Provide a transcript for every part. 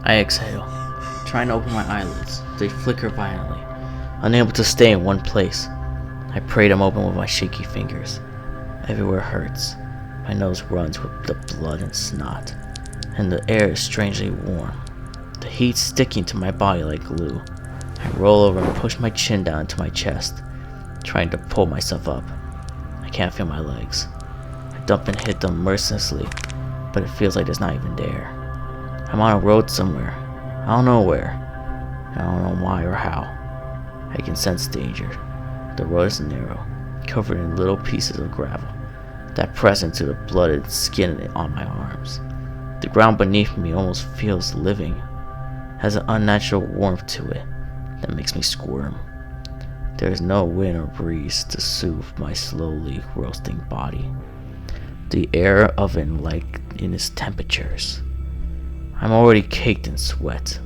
I exhale, trying to open my eyelids. They flicker violently, unable to stay in one place. I pray them open with my shaky fingers. Everywhere hurts. My nose runs with the blood and snot, and the air is strangely warm. The heat sticking to my body like glue. I roll over and push my chin down into my chest, trying to pull myself up. I can't feel my legs. I dump and hit them mercilessly, but it feels like there's not even there. I'm on a road somewhere. I don't know where. I don't know why or how. I can sense danger. The road is narrow, covered in little pieces of gravel that press into the blooded skin on my arms. The ground beneath me almost feels living, has an unnatural warmth to it that makes me squirm. There is no wind or breeze to soothe my slowly roasting body. The air oven-like in its temperatures. I'm already caked in sweat.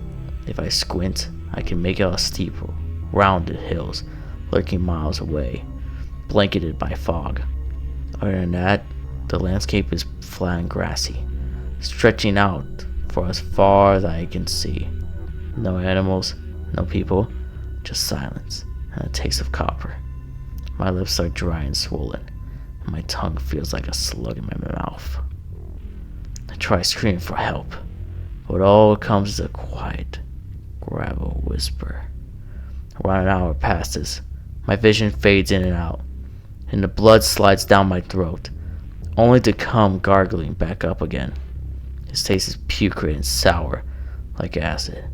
If I squint, I can make out steep, rounded hills lurking miles away, blanketed by fog. Other than that, the landscape is flat and grassy, stretching out for as far as I can see. No animals, no people, just silence and a taste of copper. My lips are dry and swollen, and my tongue feels like a slug in my mouth. I try screaming for help, but all comes is a quiet, gravel whisper. Around an hour passes. My vision fades in and out, and the blood slides down my throat, only to come gargling back up again. Its taste is putrid and sour, like acid.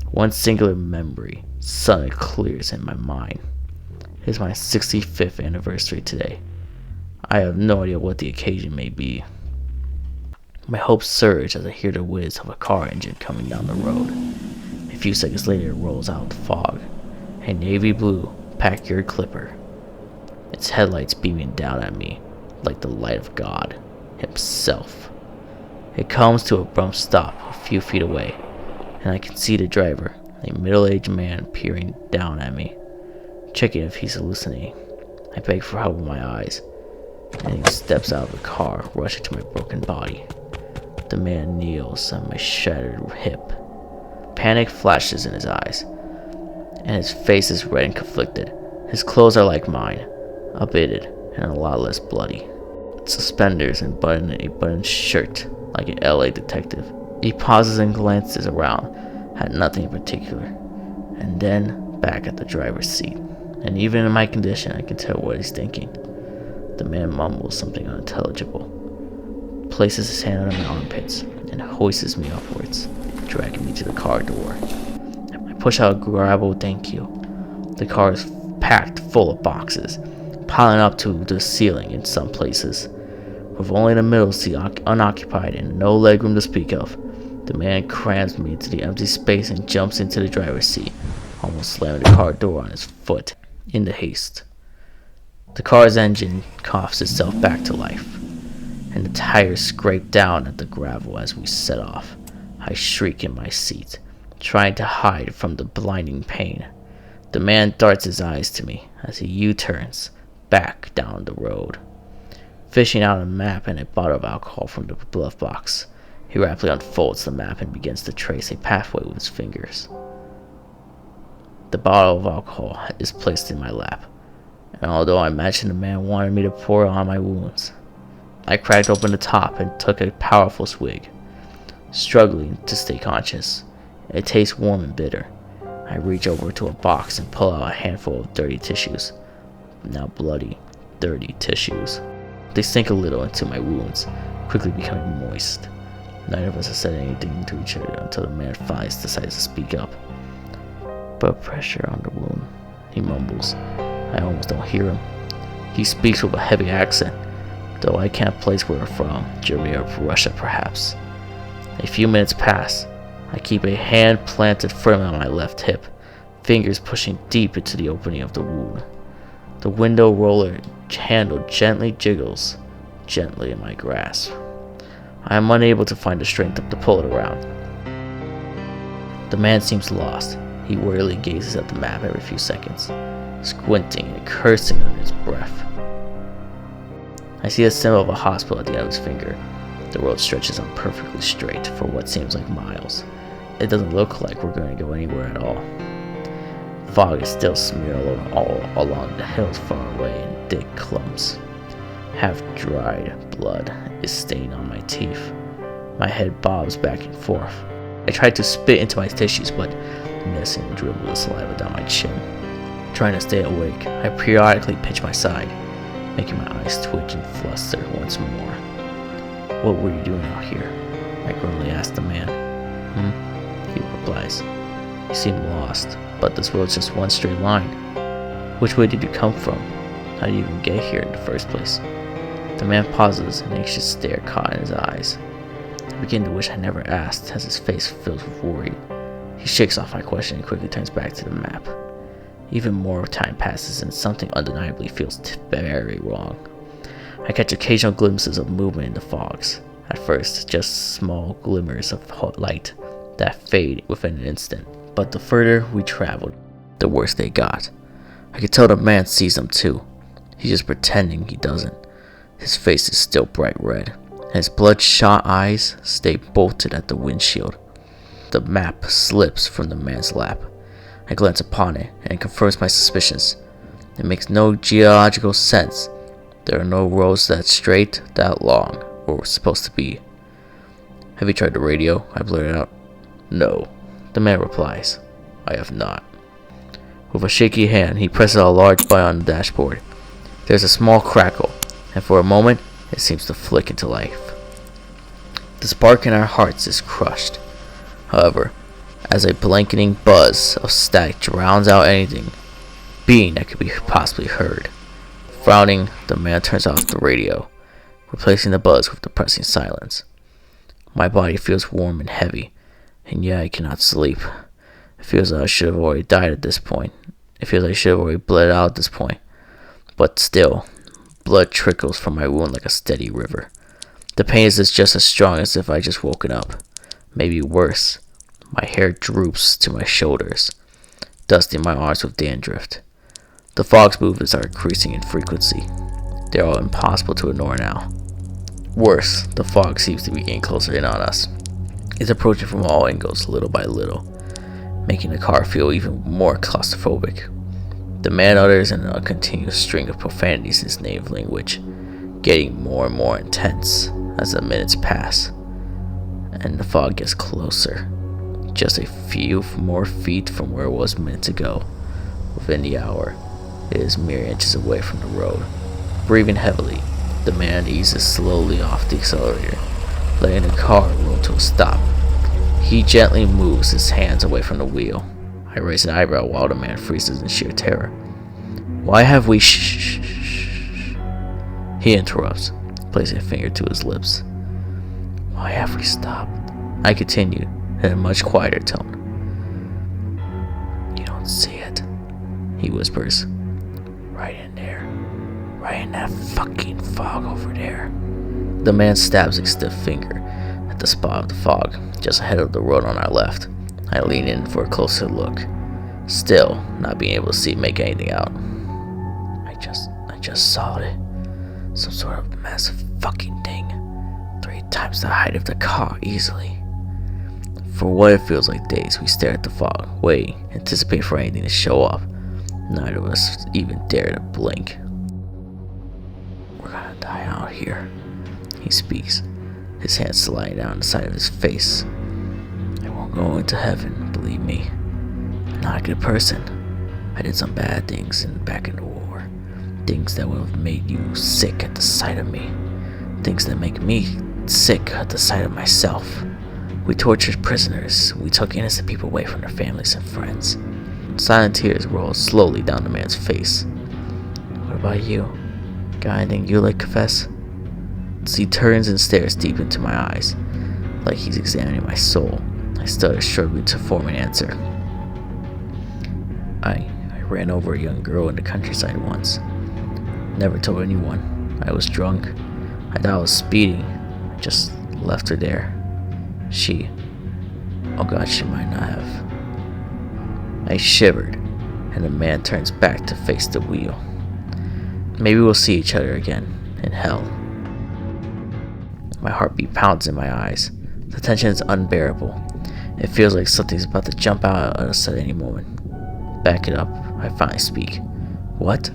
One singular memory suddenly clears in my mind. It is my 65th anniversary today. I have no idea what the occasion may be. My hopes surge as I hear the whiz of a car engine coming down the road. A few seconds later it rolls out of the fog. A navy blue Packard Clipper, its headlights beaming down at me like the light of God himself. It comes to a abrupt stop a few feet away, and I can see the driver, a middle-aged man, peering down at me, checking if he's hallucinating. I beg for help with my eyes, and he steps out of the car, rushing to my broken body. The man kneels on my shattered hip. Panic flashes in his eyes, and his face is red and conflicted. His clothes are like mine, updated and a lot less bloody. Suspenders and a buttoned shirt like an LA detective. He pauses and glances around at nothing in particular, and then back at the driver's seat. And even in my condition, I can tell what he's thinking. The man mumbles something unintelligible, places his hand on my armpits, and hoists me upwards, dragging me to the car door. I push out a gravel thank you. The car is packed full of boxes, piling up to the ceiling in some places. With only the middle seat unoccupied and no legroom to speak of, the man crams me into the empty space and jumps into the driver's seat, almost slamming the car door on his foot in the haste. The car's engine coughs itself back to life, and the tires scrape down at the gravel as we set off. I shriek in my seat, trying to hide from the blinding pain. The man darts his eyes to me as he U-turns back down the road. Fishing out a map and a bottle of alcohol from the glove box, he rapidly unfolds the map and begins to trace a pathway with his fingers. The bottle of alcohol is placed in my lap, and although I imagine the man wanted me to pour it on my wounds, I cracked open the top and took a powerful swig, struggling to stay conscious. It tastes warm and bitter. I reach over to a box and pull out a handful of dirty tissues. Now bloody, dirty tissues. They sink a little into my wounds, quickly becoming moist. Neither of us has said anything to each other until the man finally decides to speak up. "Put pressure on the wound," he mumbles. I almost don't hear him. He speaks with a heavy accent, though I can't place where from. Germany or Russia, perhaps. A few minutes pass. I keep a hand planted firmly on my left hip, fingers pushing deep into the opening of the wound. The window roller handle gently jiggles, gently in my grasp. I am unable to find the strength to pull it around. The man seems lost. He wearily gazes at the map every few seconds, squinting and cursing under his breath. I see a symbol of a hospital at the end of his finger. The road stretches on perfectly straight for what seems like miles. it doesn't look like we're going to go anywhere at all. Fog is still smeared all along the hills far away in thick clumps. Half-dried blood is stained on my teeth. My head bobs back and forth. I try to spit into my tissues, but miss and dribble the saliva down my chin. Trying to stay awake, I periodically pinch my side, making my eyes twitch and fluster once more. "What were you doing out here?" I grumly ask the man. He replies, "You seem lost, but this road's just one straight line. Which way did you come from? How did you even get here in the first place?" The man pauses, an anxious stare caught in his eyes. I begin to wish I never asked, as his face fills with worry. He shakes off my question and quickly turns back to the map. Even more time passes and something undeniably feels very wrong. I catch occasional glimpses of movement in the fogs. At first, just small glimmers of light that fade within an instant. But the further we traveled, the worse they got. I could tell the man sees them too. He's just pretending he doesn't. His face is still bright red, and his bloodshot eyes stay bolted at the windshield. The map slips from the man's lap. I glance upon it, and it confirms my suspicions. It makes no geological sense. There are no roads that straight, that long, or were supposed to be. "Have you tried the radio?" I blurted out. "No," the man replies. "I have not." With a shaky hand, he presses a large button on the dashboard. There's a small crackle, and for a moment, it seems to flick into life. The spark in our hearts is crushed. However, as a blanketing buzz of static drowns out anything being that could be possibly heard. Frowning, the man turns off the radio, replacing the buzz with depressing silence. My body feels warm and heavy, and yet I cannot sleep. It feels like I should have already died at this point. It feels like I should have already bled out at this point. But still, blood trickles from my wound like a steady river. The pain is just as strong as if I just woken up. Maybe worse. My hair droops to my shoulders, dusting my arms with dandruff. The fog's movements are increasing in frequency. They are all impossible to ignore now. Worse, the fog seems to be getting closer in on us. It's approaching from all angles, little by little, making the car feel even more claustrophobic. The man utters in a continuous string of profanities in his native language, getting more and more intense as the minutes pass, and the fog gets closer, just a few more feet from where it was minutes ago. Within the hour, it is mere inches away from the road. Breathing heavily, the man eases slowly off the accelerator, letting the car roll to a stop. He gently moves his hands away from the wheel. I raise an eyebrow while the man freezes in sheer terror. "Why have we shh?" He interrupts, placing a finger to his lips. "Why have we stopped?" I continue in a much quieter tone. "You don't see it," he whispers. "Right in there. Right in that fucking fog over there." The man stabs a stiff finger at the spot of the fog, just ahead of the road on our left. I lean in for a closer look, still not being able to make anything out. I just saw it. Some sort of massive fucking thing. 3 times the height of the car, easily. For what it feels like days, we stare at the fog, waiting, anticipating for anything to show up. Neither of us even dare to blink. "We're gonna die out here," he speaks, his hand sliding down the side of his face. "I won't go into heaven, believe me. I'm not a good person. I did some bad things back in the war. Things that would have made you sick at the sight of me. Things that make me sick at the sight of myself. We tortured prisoners. We took innocent people away from their families and friends." Silent tears roll slowly down the man's face. "What about you? Got anything you like to confess?" As he turns and stares deep into my eyes, like he's examining my soul, I stutter, struggling to form an answer. I ran over a young girl in the countryside once. Never told anyone. I was drunk. I thought I was speeding. I just left her there. Oh God, she might not have. I shivered, and the man turns back to face the wheel. Maybe we'll see each other again, in hell. My heartbeat pounds in my eyes. The tension is unbearable. It feels like something's about to jump out at us at any moment. Back it up, I finally speak. What?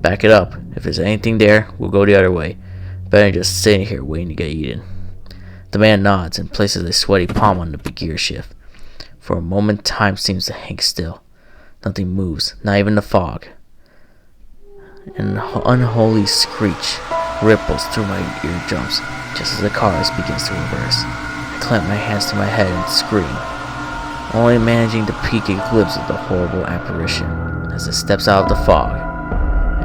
Back it up. If there's anything there, we'll go the other way. Better than just sitting here waiting to get eaten. The man nods and places a sweaty palm on the gear shift. For a moment, time seems to hang still. Nothing moves, not even the fog. An unholy screech ripples through my eardrums just as the car begins to reverse. I clamp my hands to my head and scream, only managing to peek a glimpse of the horrible apparition as it steps out of the fog,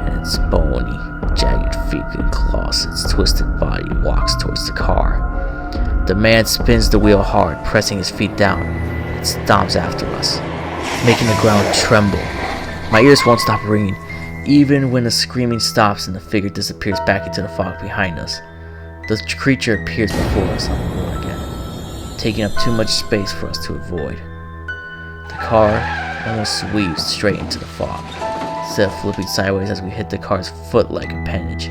and its bony, jagged feet and claws, its twisted body walks towards the car. The man spins the wheel hard, pressing his feet down, and stomps after us, making the ground tremble. My ears won't stop ringing, even when the screaming stops and the figure disappears back into the fog behind us. The creature appears before us on the road again, taking up too much space for us to avoid. The car almost weaves straight into the fog, instead of flipping sideways as we hit the car's foot-like appendage.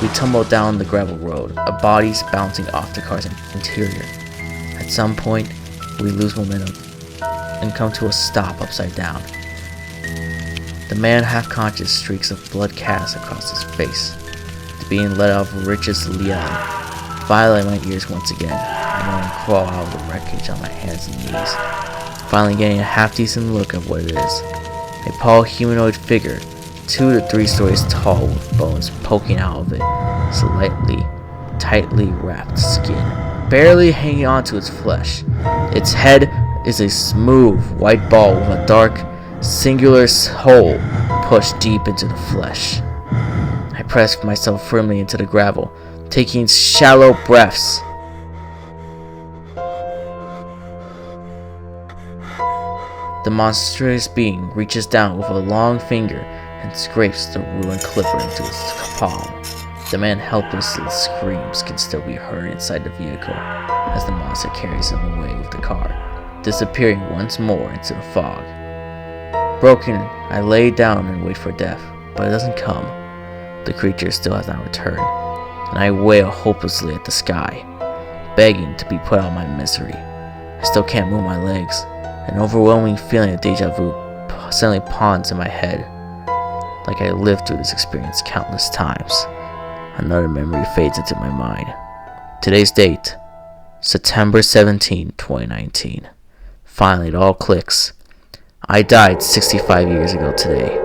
We tumble down the gravel road, our bodies bouncing off the car's interior. At some point, we lose momentum and come to a stop upside down. The man, half-conscious, streaks of blood cast across his face, being let out of richest yelling. Violate my ears once again, and then crawl out of the wreckage on my hands and knees, finally getting a half-decent look at what it is. A tall humanoid figure, 2 to 3 stories tall, with bones poking out of it, slightly, tightly wrapped skin, barely hanging onto its flesh. Its head is a smooth, white ball with a dark, singular hole pushed deep into the flesh. I press myself firmly into the gravel, taking shallow breaths. The monstrous being reaches down with a long finger and scrapes the ruined clipper into its palm. The man helplessly screams can still be heard inside the vehicle as the monster carries him away with the car, disappearing once more into the fog. Broken, I lay down and wait for death, but it doesn't come. The creature still has not returned, and I wail hopelessly at the sky, begging to be put out of my misery. I still can't move my legs. An overwhelming feeling of deja vu suddenly pawns in my head, like I lived through this experience countless times. Another memory fades into my mind. Today's date, September 17, 2019. Finally, it all clicks. I died 65 years ago today.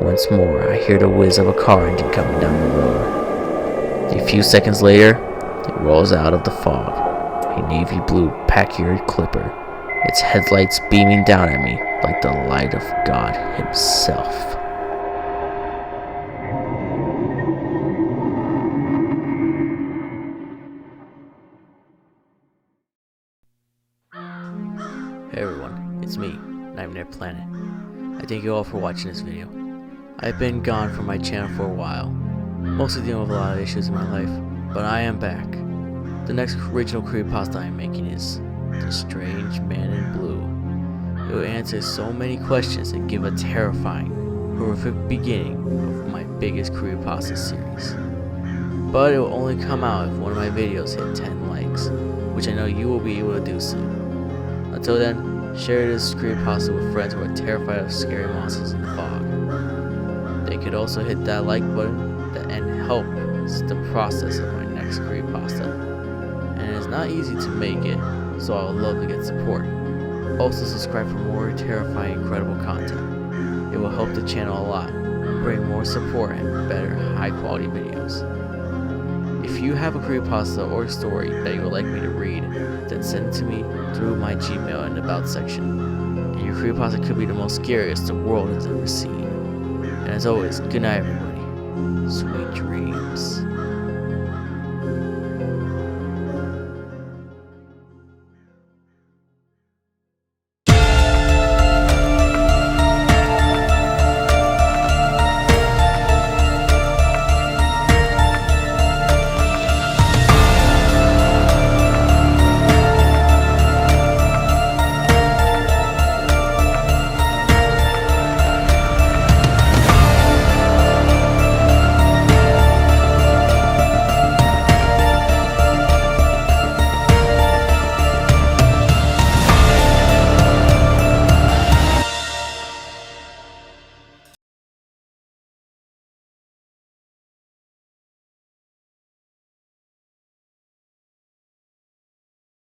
Once more, I hear the whiz of a car engine coming down the road. A few seconds later, it rolls out of the fog, a navy blue pack-eared clipper, its headlights beaming down at me like the light of God himself. Hey everyone, it's me, Nightmare Planet. I thank you all for watching this video. I've been gone from my channel for a while, mostly dealing with a lot of issues in my life, but I am back. The next original creepypasta I am making is The Strange Man in Blue. It will answer so many questions and give a terrifying, horrific beginning of my biggest creepypasta series. But it will only come out if one of my videos hit 10 likes, which I know you will be able to do so. Until then, share this creepypasta with friends who are terrified of scary monsters in the fog. They could also hit that like button and help the process of my next creepypasta. And it is not easy to make it, so I would love to get support. Also subscribe for more terrifying, incredible content. It will help the channel a lot, bring more support and better, high quality videos. If you have a creepypasta or story that you would like me to read, then send it to me through my Gmail in the About section. And your creepypasta could be the most scariest the world has ever seen. And as always, good night everybody. Sweet dreams.